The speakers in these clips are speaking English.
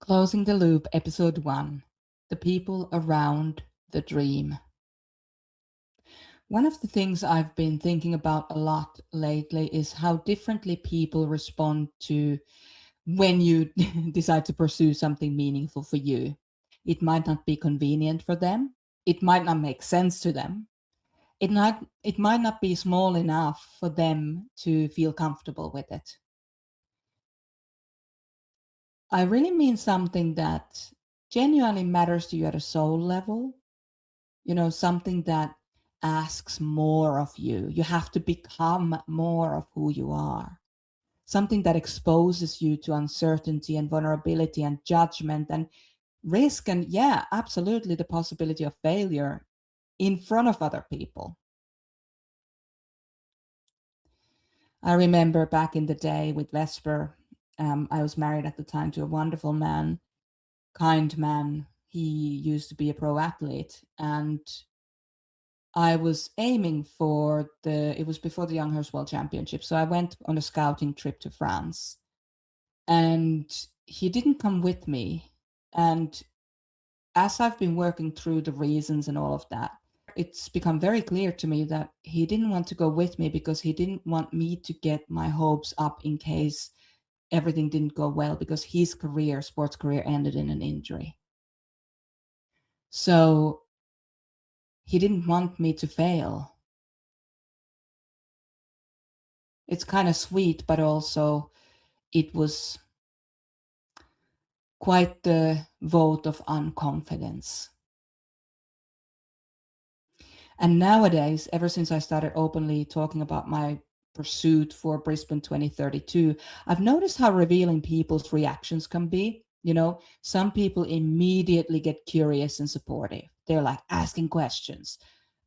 Closing the Loop, Episode 1: The People Around the Dream. One of the things I've been thinking about a lot lately is how differently people respond to when you decide to pursue something meaningful for you. It might not be convenient for them, it might not make sense to them, it might not be small enough for them to feel comfortable with it. I really mean something that genuinely matters to you at a soul level, something that asks more of you. You have to become more of who you are. Something that exposes you to uncertainty and vulnerability and judgment and risk and, yeah, absolutely the possibility of failure in front of other people. I remember back in the day with Vesper, I was married at the time to a wonderful man, kind man. He used to be a pro athlete, and I was aiming for it was before the Younghurst World Championship. So I went on a scouting trip to France, and he didn't come with me. And as I've been working through the reasons and all of that, it's become very clear to me that he didn't want to go with me because he didn't want me to get my hopes up in case everything didn't go well, because his sports career, ended in an injury. So he didn't want me to fail. It's kind of sweet, but also it was quite the vote of unconfidence. And nowadays, ever since I started openly talking about my pursuit for Brisbane 2032, I've noticed how revealing people's reactions can be. Some people immediately get curious and supportive. They're like asking questions.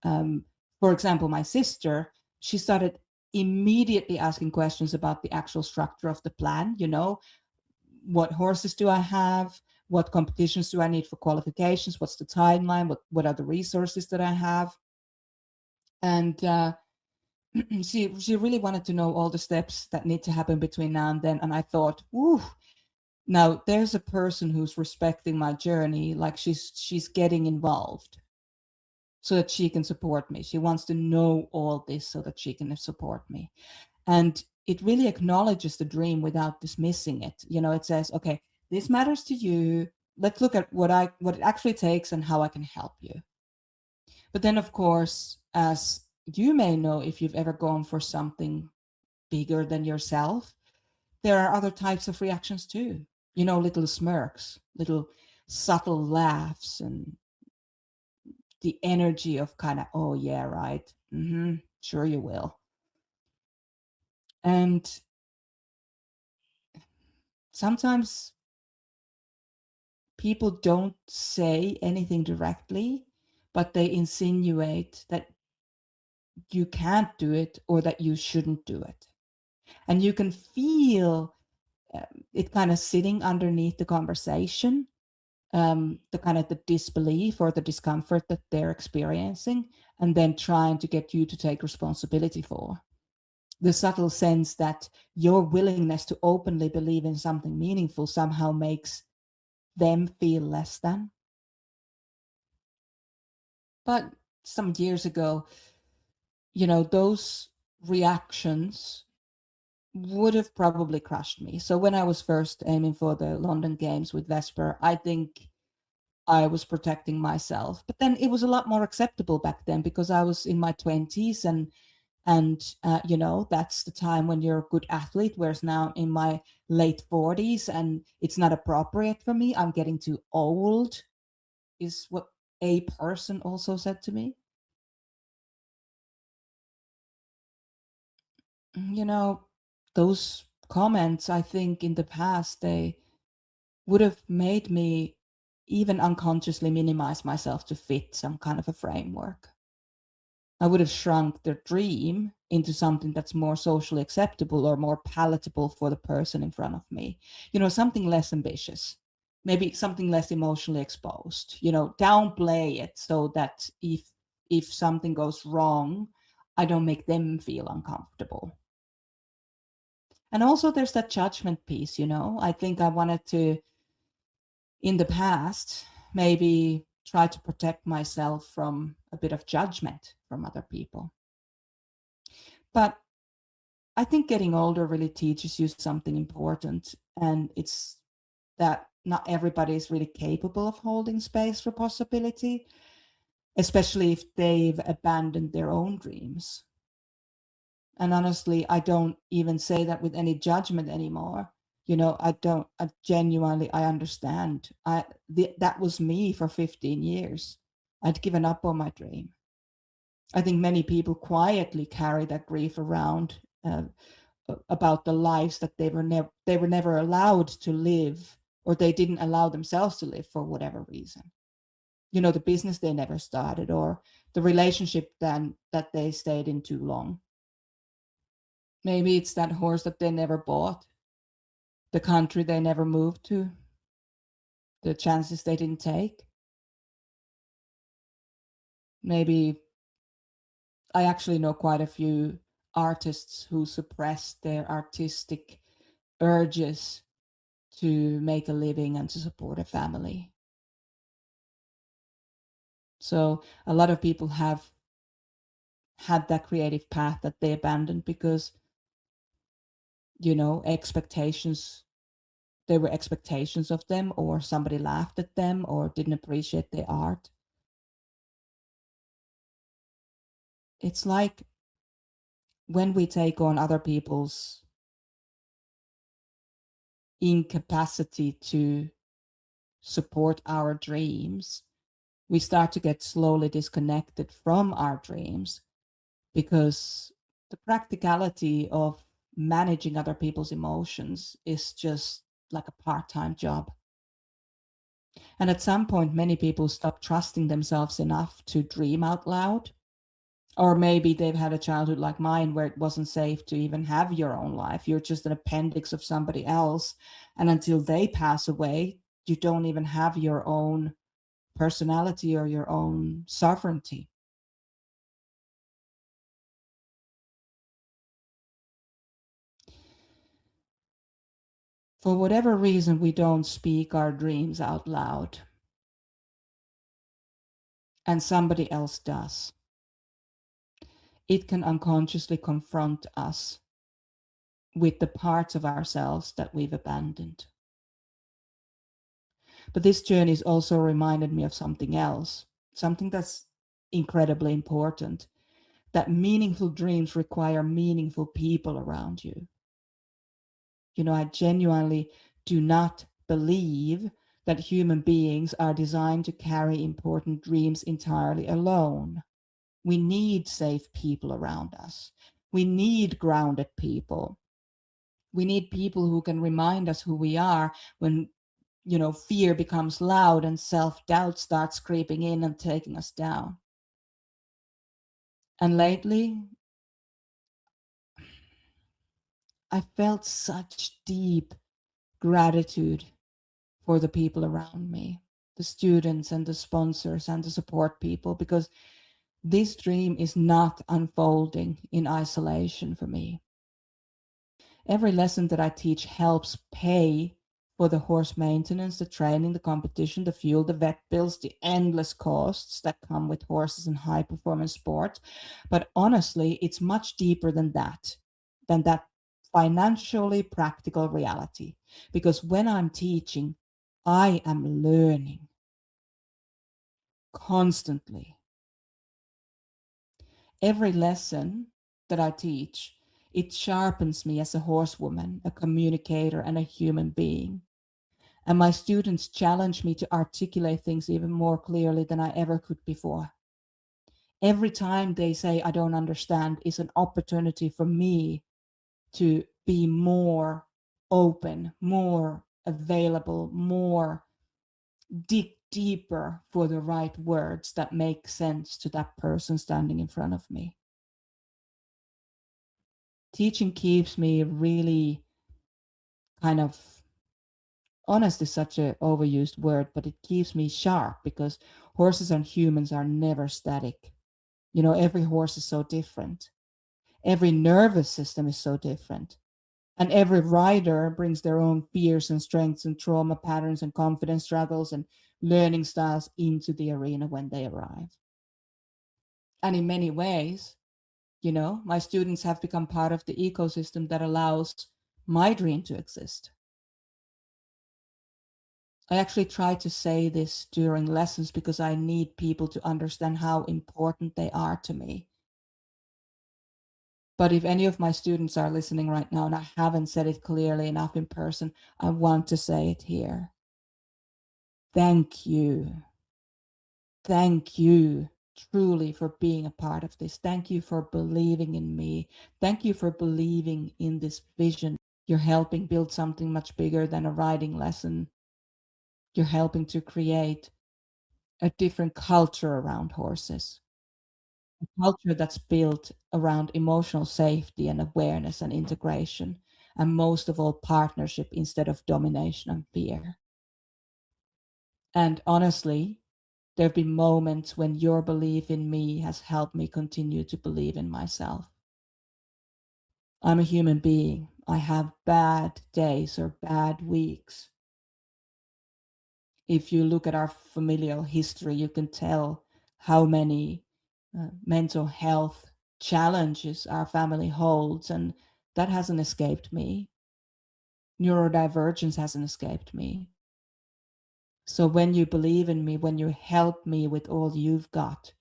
For example, my sister, she started immediately asking questions about the actual structure of the plan. What horses do I have? What competitions do I need for qualifications? What's the timeline? What are the resources that I have? And she really wanted to know all the steps that need to happen between now and then. And I thought, ooh, now there's a person who's respecting my journey, like she's getting involved so that she can support me. She wants to know all this so that she can support me. And it really acknowledges the dream without dismissing it. It says, okay, this matters to you. Let's look at what it actually takes and how I can help you. But then, of course, as you may know, if you've ever gone for something bigger than yourself, there are other types of reactions too. Little smirks, little subtle laughs, and the energy of kind of, oh yeah, right, sure you will. And sometimes people don't say anything directly, but they insinuate that you can't do it or that you shouldn't do it. And you can feel it kind of sitting underneath the conversation, the kind of the disbelief or the discomfort that they're experiencing, and then trying to get you to take responsibility for. The subtle sense that your willingness to openly believe in something meaningful somehow makes them feel less than. But some years ago, those reactions would have probably crushed me. So when I was first aiming for the London Games with Vesper, I think I was protecting myself. But then it was a lot more acceptable back then because I was in my 20s, and that's the time when you're a good athlete, whereas now in my late 40s and it's not appropriate for me. I'm getting too old, is what a person also said to me. you know those comments, I think in the past, they would have made me even unconsciously minimize myself to fit some kind of a framework. I would have shrunk the dream into something that's more socially acceptable or more palatable for the person in front of me. Something less ambitious, maybe something less emotionally exposed. Downplay it so that if something goes wrong, I don't make them feel uncomfortable. And also there's that judgment piece. I think I wanted to in the past, maybe try to protect myself from a bit of judgment from other people. But I think getting older really teaches you something important, and it's that not everybody is really capable of holding space for possibility, especially if they've abandoned their own dreams. And honestly, I don't even say that with any judgment anymore. I genuinely, I understand. That was me for 15 years. I'd given up on my dream. I think many people quietly carry that grief around, about the lives that they were never allowed to live, or they didn't allow themselves to live for whatever reason. The business they never started, or the relationship then that they stayed in too long. Maybe it's that horse that they never bought, the country they never moved to, the chances they didn't take. Maybe I actually know quite a few artists who suppressed their artistic urges to make a living and to support a family. So a lot of people have had that creative path that they abandoned because, expectations, there were expectations of them, or somebody laughed at them, or didn't appreciate their art. It's like when we take on other people's incapacity to support our dreams, we start to get slowly disconnected from our dreams, because the practicality of managing other people's emotions is just like a part-time job. And at some point, many people stop trusting themselves enough to dream out loud. Or maybe they've had a childhood like mine where it wasn't safe to even have your own life. You're just an appendix of somebody else. And until they pass away, you don't even have your own personality or your own sovereignty. For whatever reason, we don't speak our dreams out loud, and somebody else does. It can unconsciously confront us with the parts of ourselves that we've abandoned. But this journey has also reminded me of something else, something that's incredibly important, that meaningful dreams require meaningful people around you. I genuinely do not believe that human beings are designed to carry important dreams entirely alone. We need safe people around us. We need grounded people. We need people who can remind us who we are when, fear becomes loud and self-doubt starts creeping in and taking us down. And lately, I felt such deep gratitude for the people around me, the students and the sponsors and the support people, because this dream is not unfolding in isolation for me. Every lesson that I teach helps pay for the horse maintenance, the training, the competition, the fuel, the vet bills, the endless costs that come with horses in high performance sport. But honestly, it's much deeper than that financially practical reality. Because when I'm teaching, I am learning constantly. Every lesson that I teach, it sharpens me as a horsewoman, a communicator, and a human being. And my students challenge me to articulate things even more clearly than I ever could before. Every time they say, I don't understand, is an opportunity for me to be more open, more available, more dig deeper for the right words that make sense to that person standing in front of me. Teaching keeps me really kind of, honest is such an overused word, but it keeps me sharp, because horses and humans are never static. Every horse is so different. Every nervous system is so different. And every rider brings their own fears and strengths and trauma patterns and confidence struggles and learning styles into the arena when they arrive. And in many ways, my students have become part of the ecosystem that allows my dream to exist. I actually try to say this during lessons because I need people to understand how important they are to me. But if any of my students are listening right now and I haven't said it clearly enough in person, I want to say it here. Thank you. Thank you truly for being a part of this. Thank you for believing in me. Thank you for believing in this vision. You're helping build something much bigger than a riding lesson. You're helping to create a different culture around horses, a culture that's built around emotional safety and awareness and integration, and most of all, partnership instead of domination and fear. And honestly, there have been moments when your belief in me has helped me continue to believe in myself. I'm a human being. I have bad days or bad weeks. If you look at our familial history, you can tell how many mental health challenges our family holds, and that hasn't escaped me. Neurodivergence hasn't escaped me. So when you believe in me, when you help me with all you've got,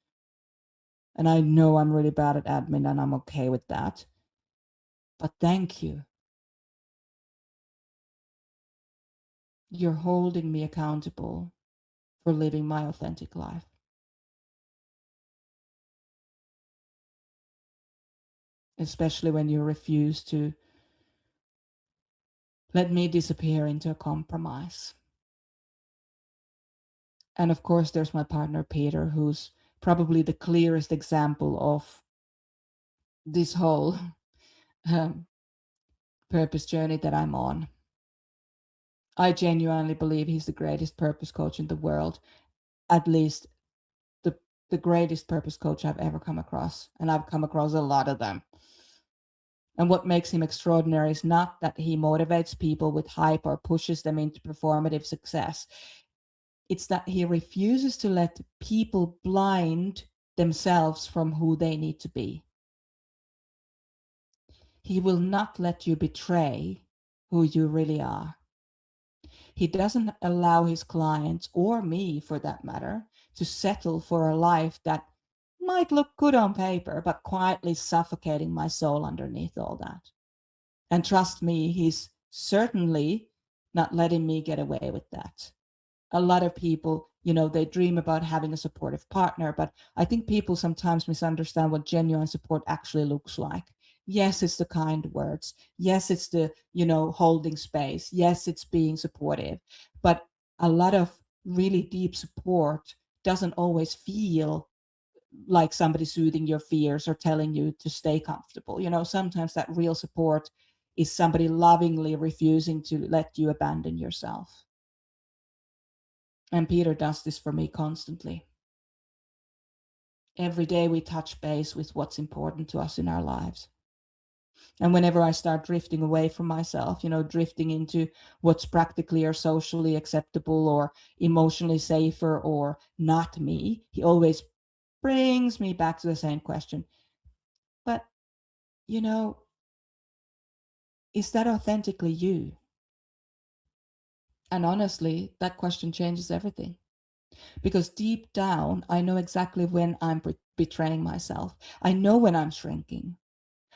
and I know I'm really bad at admin and I'm okay with that, but thank you. You're holding me accountable for living my authentic life, especially when you refuse to let me disappear into a compromise. And of course, there's my partner, Peter, who's probably the clearest example of this whole um, purpose journey that I'm on. I genuinely believe he's the greatest purpose coach in the world, at least the, the greatest purpose coach I've ever come across. And I've come across a lot of them. And what makes him extraordinary is not that he motivates people with hype or pushes them into performative success. It's that he refuses to let people blind themselves from who they need to be. He will not let you betray who you really are. He doesn't allow his clients, or me for that matter, to settle for a life that might look good on paper, but quietly suffocating my soul underneath all that. And trust me, he's certainly not letting me get away with that. A lot of people, they dream about having a supportive partner, but I think people sometimes misunderstand what genuine support actually looks like. Yes, it's the kind words. Yes, it's the, holding space. Yes, it's being supportive. But a lot of really deep support doesn't always feel like somebody soothing your fears or telling you to stay comfortable. Sometimes that real support is somebody lovingly refusing to let you abandon yourself. And Peter does this for me constantly. Every day we touch base with what's important to us in our lives. And whenever I start drifting away from myself, drifting into what's practically or socially acceptable or emotionally safer or not me, he always brings me back to the same question. But, you know, is that authentically you? And honestly, that question changes everything. Because deep down, I know exactly when I'm betraying myself. I know when I'm shrinking.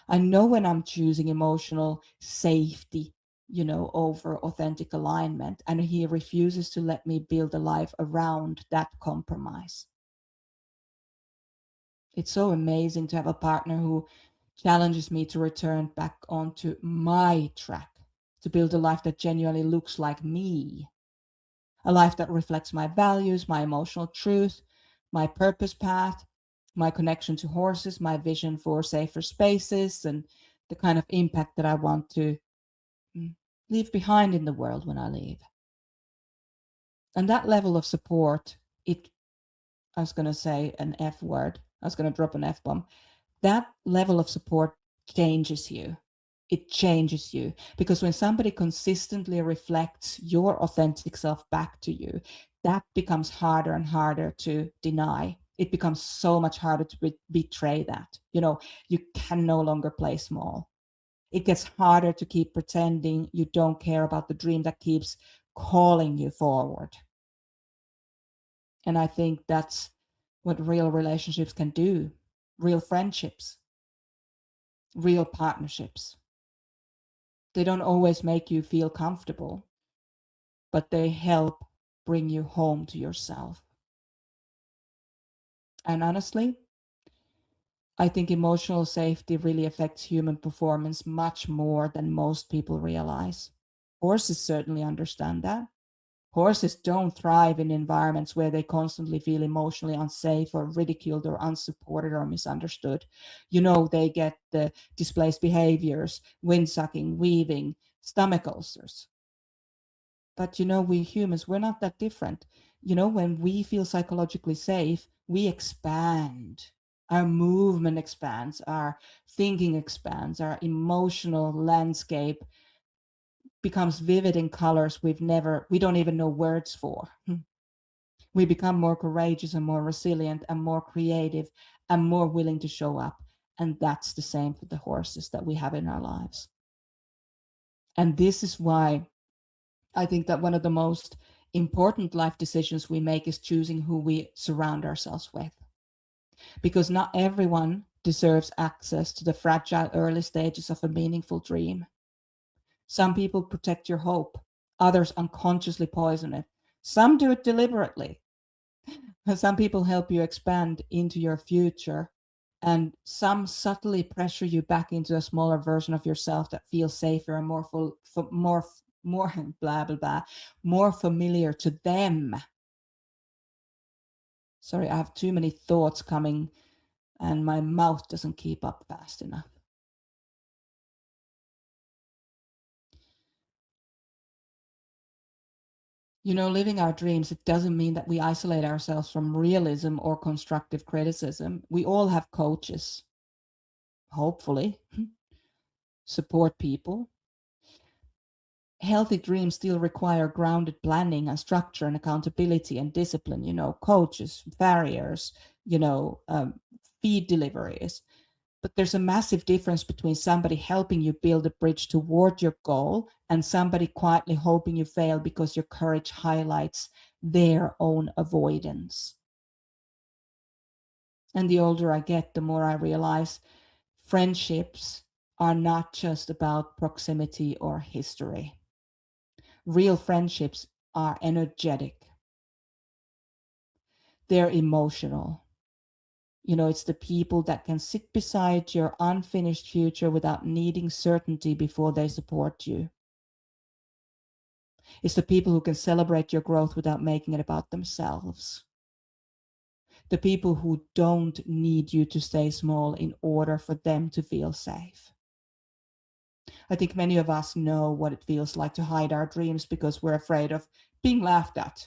I know when I'm choosing emotional safety, over authentic alignment. And he refuses to let me build a life around that compromise. It's so amazing to have a partner who challenges me to return back onto my track, to build a life that genuinely looks like me, a life that reflects my values, my emotional truth, my purpose path, my connection to horses, my vision for safer spaces, and the kind of impact that I want to leave behind in the world when I leave. And that level of support, I was going to say an F word, I was going to drop an F bomb. That level of support changes you. it changes you. Because when somebody consistently reflects your authentic self back to you, that becomes harder and harder to deny. It becomes so much harder to betray that. You can no longer play small. It gets harder to keep pretending you don't care about the dream that keeps calling you forward. And I think that's what real relationships can do. Real friendships, real partnerships. They don't always make you feel comfortable, but they help bring you home to yourself. And honestly, I think emotional safety really affects human performance much more than most people realize. Horses certainly understand that. Horses don't thrive in environments where they constantly feel emotionally unsafe or ridiculed or unsupported or misunderstood. They get the displaced behaviors, wind sucking, weaving, stomach ulcers. But we humans, we're not that different. When we feel psychologically safe, we expand. Our movement expands, our thinking expands, our emotional landscape becomes vivid in colors we don't even know words for. We become more courageous and more resilient and more creative and more willing to show up. And that's the same for the horses that we have in our lives. And this is why I think that one of the most important life decisions we make is choosing who we surround ourselves with. Because not everyone deserves access to the fragile early stages of a meaningful dream. Some people protect your hope, others unconsciously poison it. Some do it deliberately. Some people help you expand into your future, and some subtly pressure you back into a smaller version of yourself that feels safer and more more blah blah blah, more familiar to them. Sorry, I have too many thoughts coming and my mouth doesn't keep up fast enough. Living our dreams, it doesn't mean that we isolate ourselves from realism or constructive criticism. We all have coaches, hopefully, support people. Healthy dreams still require grounded planning and structure and accountability and discipline, coaches, barriers, feed deliveries. But there's a massive difference between somebody helping you build a bridge toward your goal and somebody quietly hoping you fail because your courage highlights their own avoidance. And the older I get, the more I realize friendships are not just about proximity or history. Real friendships are energetic. They're emotional. It's the people that can sit beside your unfinished future without needing certainty before they support you. It's the people who can celebrate your growth without making it about themselves. The people who don't need you to stay small in order for them to feel safe. I think many of us know what it feels like to hide our dreams because we're afraid of being laughed at.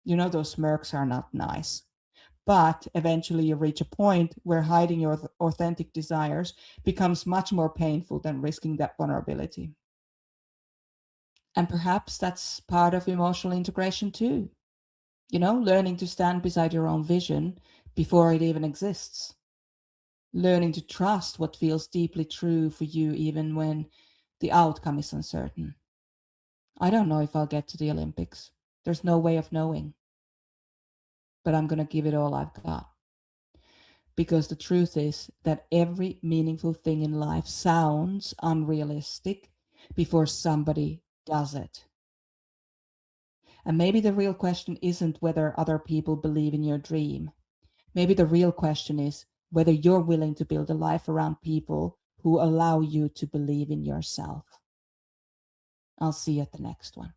Those smirks are not nice. But eventually you reach a point where hiding your authentic desires becomes much more painful than risking that vulnerability. And perhaps that's part of emotional integration too. Learning to stand beside your own vision before it even exists. Learning to trust what feels deeply true for you even when the outcome is uncertain. I don't know if I'll get to the Olympics. There's no way of knowing. But I'm going to give it all I've got. Because the truth is that every meaningful thing in life sounds unrealistic before somebody does it. And maybe the real question isn't whether other people believe in your dream. Maybe the real question is whether you're willing to build a life around people who allow you to believe in yourself. I'll see you at the next one.